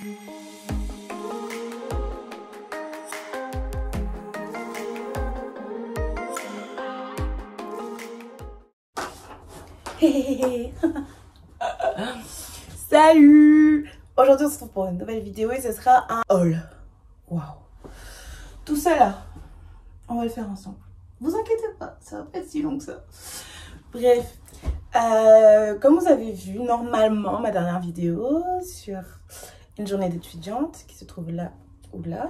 Salut! Aujourd'hui on se retrouve pour une nouvelle vidéo et ce sera un haul. Waouh! Tout ça là, on va le faire ensemble. Vous inquiétez pas, ça va pas être si long que ça. Bref, comme vous avez vu normalement ma dernière vidéo sur une journée d'étudiante qui se trouve là ou là,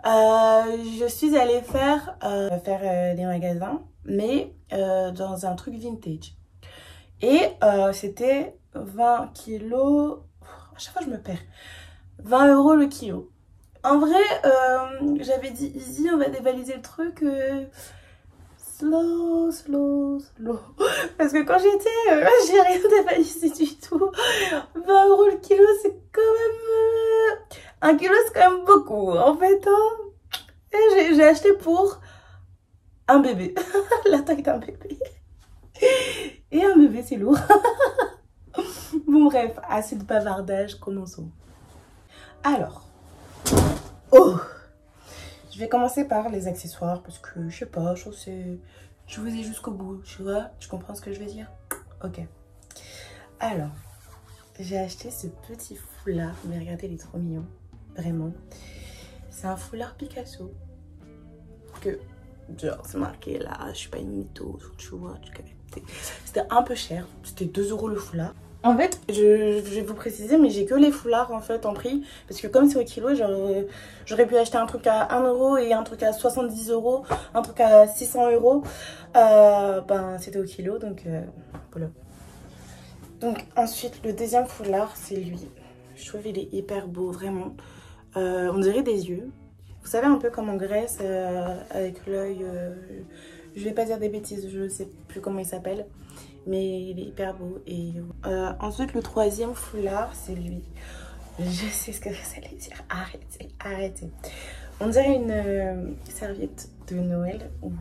je suis allée faire des magasins, mais dans un truc vintage. Et c'était 20 kilos, à chaque fois je me perds, 20 € le kilo. En vrai, j'avais dit easy, on va dévaliser le truc, slow. Parce que quand j'étais, j'ai rien dévalisé du tout. 20 € le kilo, c'est quand même... 1 kilo, c'est quand même beaucoup, en fait. Hein. Et j'ai acheté pour un bébé, la taille d'un bébé. Et un bébé, c'est lourd. Bon, bref, assez de bavardage, commençons. Alors, je vais commencer par les accessoires parce que je sais pas, je vous ai jusqu'au bout, tu vois, tu comprends ce que je veux dire? Ok. Alors, j'ai acheté ce petit foulard, mais regardez, il est trop mignon, vraiment. C'est un foulard Picasso que, genre, c'est marqué là, je suis pas une mytho, tu vois, c'était un peu cher, c'était 2 € le foulard. En fait, je vais vous préciser, mais j'ai que les foulards en fait en prix. Parce que comme c'est au kilo, j'aurais pu acheter un truc à 1 € et un truc à 70 €, un truc à 600 €. Ben, c'était au kilo, donc voilà. Donc ensuite, le deuxième foulard, c'est lui. Je trouve qu'il est hyper beau, vraiment. On dirait des yeux. Vous savez un peu comme en Grèce, avec l'œil... je vais pas dire des bêtises, je sais plus comment il s'appelle. Mais il est hyper beau. Et ensuite, le troisième foulard, c'est lui. Je sais ce que vous allez dire. Arrêtez. On dirait une serviette de Noël ou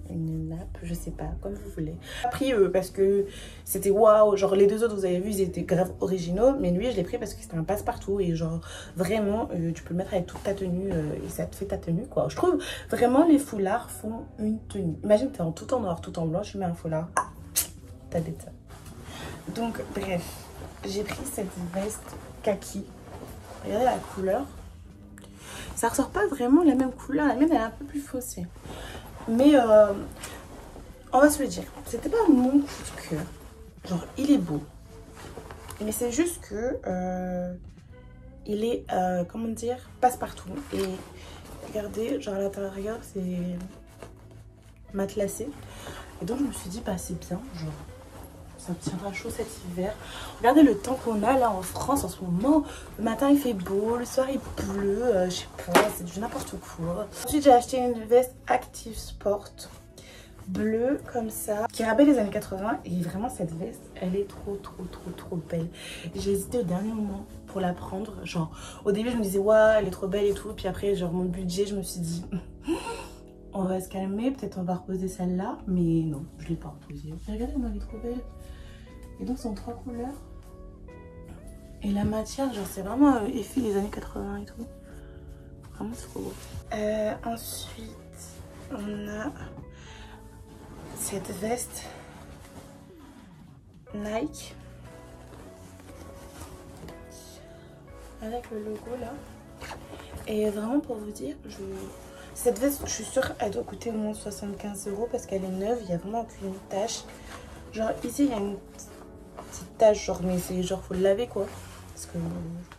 une nappe, je sais pas, comme vous voulez. J'ai pris parce que c'était waouh. Genre, les deux autres, vous avez vu, ils étaient grave originaux. Mais lui, je l'ai pris parce que c'était un passe-partout. Et genre, vraiment, tu peux le mettre avec toute ta tenue et ça te fait ta tenue, quoi. Je trouve vraiment, les foulards font une tenue. Imagine, t'es tout en noir, tout en blanc, tu mets un foulard. Donc bref, j'ai pris cette veste kaki. Regardez la couleur. Ça ressort pas vraiment la même couleur. La mienne elle est un peu plus foncée. Mais on va se le dire, c'était pas mon coup de cœur. Genre il est beau. Mais c'est juste que il est comment dire, passe-partout. Et regardez, genre à l'intérieur c'est matelassé. Et donc je me suis dit bah c'est bien, genre ça tiendra chaud cet hiver. Regardez le temps qu'on a là en France en ce moment. Le matin il fait beau, le soir il pleut, je sais pas, c'est du n'importe quoi. Ensuite j'ai acheté une veste Active Sport bleue comme ça, qui rappelle les années 80. Et vraiment cette veste, elle est trop belle. J'ai hésité au dernier moment pour la prendre. Genre au début je me disais ouais elle est trop belle et tout. Puis après genre mon budget je me suis dit... on va se calmer, peut-être on va reposer celle-là. Mais non, je l'ai pas reposée. Regardez comment elle est trop belle. Et donc c'est en 3 couleurs. Et la matière, genre c'est vraiment effet des années 80 et tout. Vraiment trop beau. Ensuite, on a cette veste Nike. Avec le logo là. Et vraiment pour vous dire, cette veste, je suis sûre, elle doit coûter au moins 75 € parce qu'elle est neuve, il n'y a vraiment aucune tache. Genre ici, il y a une petite tache, genre, mais c'est genre, faut le laver quoi. Parce que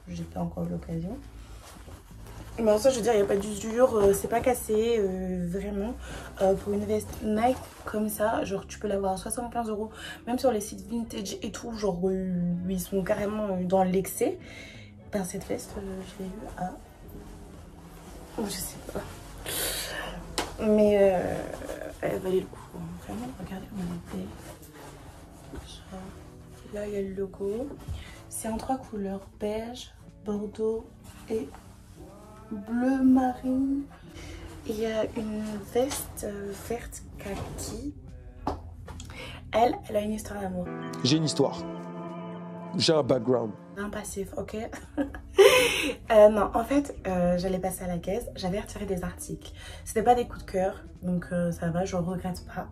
j'ai pas encore l'occasion. Mais en soi, je veux dire, il n'y a pas d'usure, c'est pas cassé, vraiment. Pour une veste Nike comme ça, genre, tu peux l'avoir à 75 €. Même sur les sites vintage et tout, genre, ils sont carrément dans l'excès. Ben, cette veste, je l'ai eue à... je sais pas. Mais elle valait le coup. Vraiment, regardez comment elle est belle. Là, il y a le logo. C'est en 3 couleurs. Beige, bordeaux et bleu marine. Il y a une veste verte kaki. Elle a une histoire d'amour. J'ai une histoire. J'ai un background. Un passif, ok. Non, en fait, j'allais passer à la caisse. J'avais retiré des articles. C'était pas des coups de cœur, donc ça va, je regrette pas.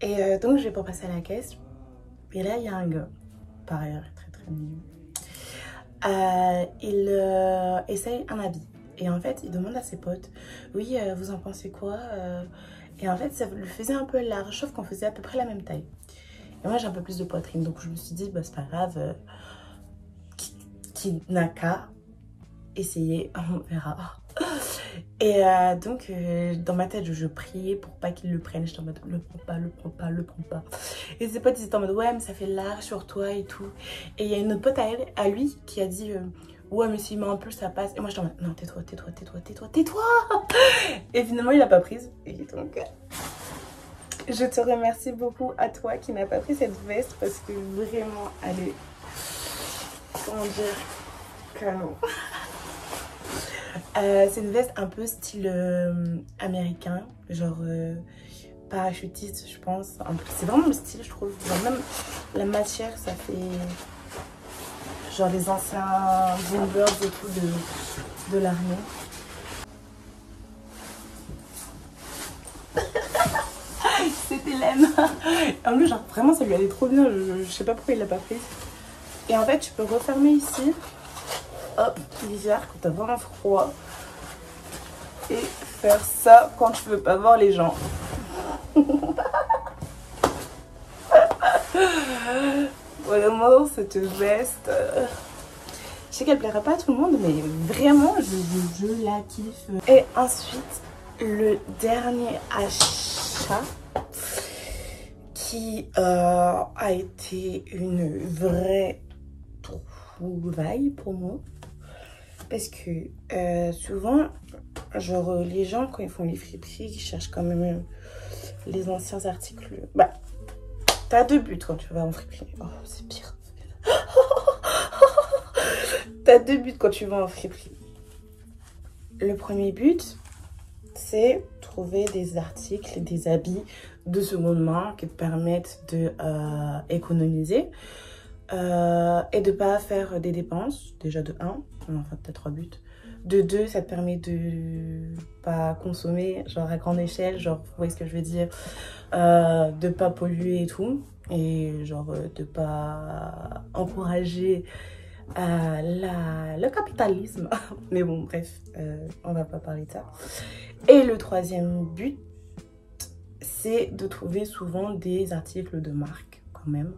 Et donc, je vais pour passer à la caisse. Et là, il y a un gars. Pareil, très très mignon. Il essaye un habit. Et en fait, il demande à ses potes, oui, vous en pensez quoi? Et en fait, ça lui faisait un peu large, sauf qu'on faisait à peu près la même taille. Et moi, j'ai un peu plus de poitrine, donc je me suis dit, bah, c'est pas grave, qui n'a qu'à essayer, on verra. Et donc, dans ma tête, je priais pour pas qu'il le prenne. J'étais en mode, le prends pas, le prends pas, le prends pas. Et ses potes, ils étaient en mode, ouais, mais ça fait large sur toi et tout. Et il y a une autre pote à lui qui a dit, ouais, mais s'il met un peu, ça passe. Et moi, j'étais en mode, non, tais-toi, tais-toi, tais-toi, tais-toi, tais-toi. Et finalement, il a pas prise. Et donc, je te remercie beaucoup à toi qui n'a pas pris cette veste parce que vraiment, elle est, comment dire, canon. C'est une veste un peu style américain, genre parachutiste, je pense. C'est vraiment le style, je trouve. Genre, même la matière, ça fait genre les anciens bombers et tout de l'armée. C'était laine. En plus, genre, vraiment, ça lui allait trop bien. Je sais pas pourquoi il l'a pas prise. Et en fait, tu peux refermer ici. Hop, l'hiver, quand t'as vraiment froid. Et faire ça quand tu veux pas voir les gens. Vraiment, cette veste. Je sais qu'elle plaira pas à tout le monde, mais vraiment, je la kiffe. Et ensuite, le dernier achat qui a été une vraie trouvaille pour moi. Parce que souvent, genre les gens quand ils font les friperies, ils cherchent quand même les anciens articles. Bah, t'as deux buts quand tu vas en friperie. Oh, c'est pire. T'as deux buts quand tu vas en friperie. Le premier but, c'est trouver des articles, des habits de seconde main qui te permettent de économiser et de pas faire des dépenses, déjà de 1, enfin t'as 3 buts. De 2, ça te permet de pas consommer, genre à grande échelle, genre, vous voyez ce que je veux dire, de pas polluer et tout, et genre de pas encourager le capitalisme. Mais bon, bref, on va pas parler de ça. Et le troisième but, c'est de trouver souvent des articles de marque quand même.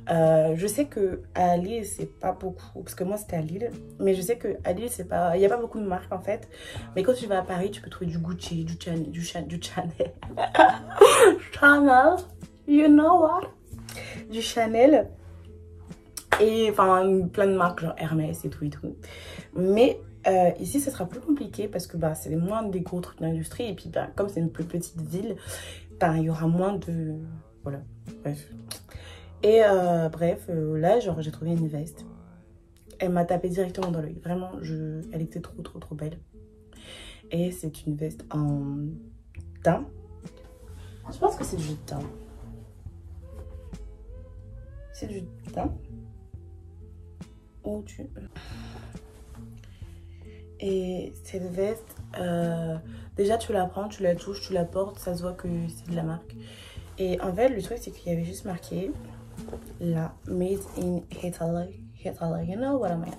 Je sais que à Lille c'est pas beaucoup, parce que moi c'était à Lille, mais je sais que à Lille c'est pas, il y a pas beaucoup de marques en fait. Mais quand tu vas à Paris, tu peux trouver du Gucci, du Chanel, Chanel, you know what, du Chanel et enfin plein de marques genre Hermès et tout et tout. Mais ici ça sera plus compliqué parce que bah c'est moins des gros trucs d'industrie et puis bah, comme c'est une plus petite ville, bah il y aura moins de, voilà, bref. Et bref, là, genre, j'ai trouvé une veste. Elle m'a tapé directement dans l'œil. Vraiment, elle était trop, trop, trop belle. Et c'est une veste en daim. Je pense que c'est du daim. C'est du daim. Ou du... Et cette veste, déjà, tu la prends, tu la touches, tu la portes. Ça se voit que c'est de la marque. Et en fait, le truc, c'est qu'il y avait juste marqué... là, made in Italy, you know what I mean.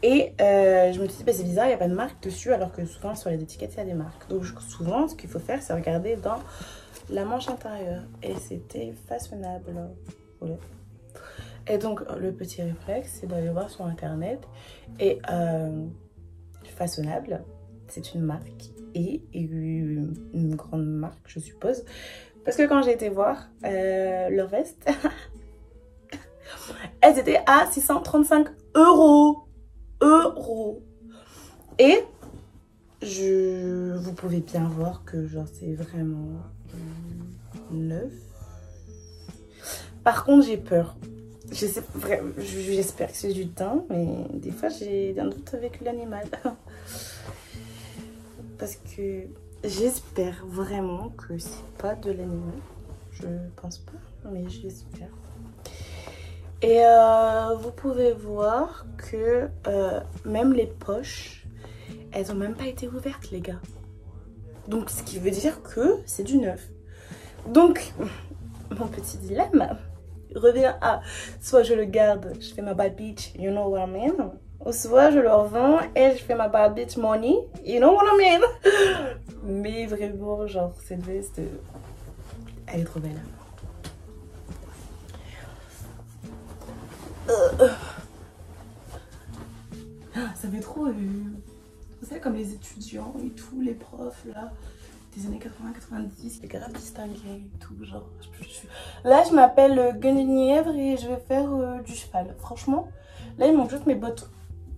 Et je me suis dit, bah, c'est bizarre, il n'y a pas de marque dessus, alors que souvent sur les étiquettes, il y a des marques. Donc souvent, ce qu'il faut faire, c'est regarder dans la manche intérieure. Et c'était façonnable. Voilà. Et donc, le petit réflexe, c'est d'aller voir sur Internet. Et façonnable, c'est une marque. Et une grande marque, je suppose. Parce que quand j'ai été voir leurs vestes, elles étaient à 635 €. Et vous pouvez bien voir que genre c'est vraiment neuf. Par contre, j'ai peur. J'espère que c'est du daim, mais des fois j'ai un doute avec l'animal. Parce que j'espère vraiment que c'est pas de l'animal. Je pense pas, mais j'espère. Et vous pouvez voir que même les poches, elles ont même pas été ouvertes les gars. Donc ce qui veut dire que c'est du neuf. Donc mon petit dilemme revient à soit je le garde, je fais ma bad bitch, you know what I mean, ou soit je le revends et je fais ma bad bitch money, you know what I mean. Mais vraiment genre cette veste, elle est trop belle. Ça fait trop vous savez comme les étudiants et tout, les profs là des années 80-90, les grave distingués et tout, genre là je m'appelle Guenièvre et je vais faire du cheval. Franchement là il manque juste mes bottes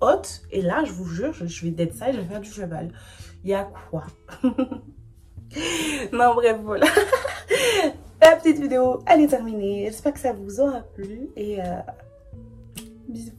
hautes et là je vous jure je vais d'être ça et je vais faire du cheval. Il y a quoi? Non bref voilà. La petite vidéo elle est terminée, j'espère que ça vous aura plu et bisous.